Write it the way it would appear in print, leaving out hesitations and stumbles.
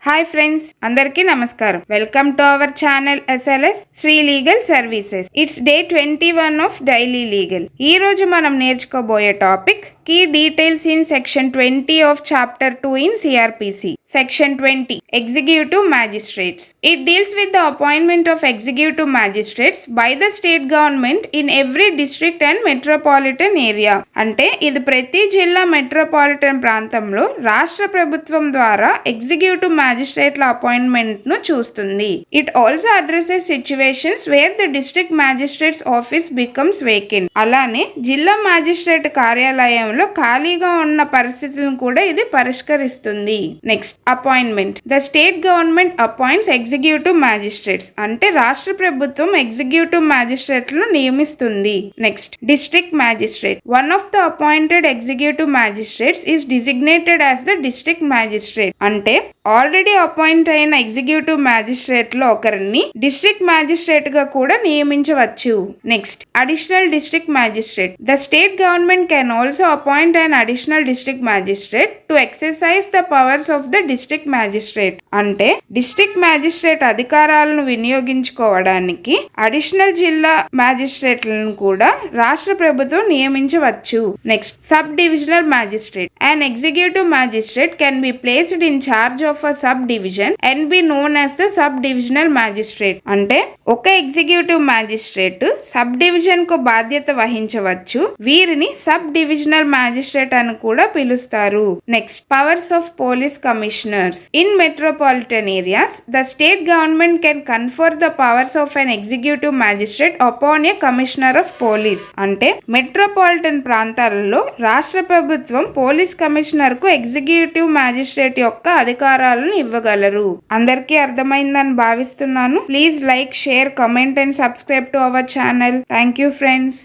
Hi friends, అందరికీ నమస్కారం. Welcome to our channel SLS Sri legal services. It's day 21 of daily legal. ఈ రోజు మనం నేర్చుకోబోయే topic key details in section 20 of chapter 2 in CRPC. Section 20 Executive Magistrates. It deals with the appointment of executive magistrates by the state government in every district and metropolitan area. అంటే ఇది ప్రతి జిల్లా metropolitan ప్రాంతంలో రాష్ట్ర ప్రభుత్వం ద్వారా executive మ్యాజిస్ట్రేట్ల appointment ను చూస్తుంది. It also addresses situations where the district magistrates office becomes vacant. అలానే జిల్లా మ్యాజిస్ట్రేట్ కార్యాలయంలో ఖాళీగా ఉన్న పరిస్థితులను కూడా ఇది పరిష్కరిస్తుంది. Next, appointment. The state government appoints executive magistrates. అంటే రాష్ట్ర ప్రభుత్వం ఎగ్జిక్యూటివ్ మ్యాజిస్ట్రేట్లను నియమిస్తుంది. Next, district magistrate. One of the appointed executive magistrates is designated as the district magistrate. అంటే ఆల్రెడీ అపాయింట్ అయిన ఎగ్జిక్యూటివ్ మ్యాజిస్ట్రేట్ లో ఒకరిని డిస్ట్రిక్ట్ మ్యాజిస్ట్రేట్ గా కూడా నియమించవచ్చు. Next, additional district magistrate. The state government can also appoint an additional district magistrate to exercise the powers of the district magistrate. అంటే district magistrate అధికారాలను వినియోగించుకోవడానికి అడిషనల్ జిల్లా మ్యాజిస్ట్రేట్లను కూడా రాష్ట్ర ప్రభుత్వం నియమించవచ్చు. Next, sub divisional magistrate. An executive magistrate can be placed in charge of a subdivision and be known as the sub-divisional magistrate. అంటే ఒక ఎగ్జిక్యూటివ్ మ్యాజిస్ట్రేట్ సబ్ డివిజన్ కు బాధ్యత వహించవచ్చు. వీరిని సబ్ డివిజనల్ మ్యాజిస్ట్రేట్ అని కూడా పిలుస్తారు. Next, powers of police commissioners. In metropolitan areas the state government can confer the powers of an executive magistrate upon A commissioner of police. అంటే metropolitan ప్రాంతాలలో రాష్ట్ర ప్రభుత్వం పోలీస్ కమిషనర్ కు ఎగ్జిక్యూటివ్ మ్యాజిస్ట్రేట్ యొక్క అధికారాలను ఇవ్వగలరు. అందరికీ అర్థమైందని భావిస్తున్నాను. Please like, share, comment and subscribe to our channel. Thank you friends.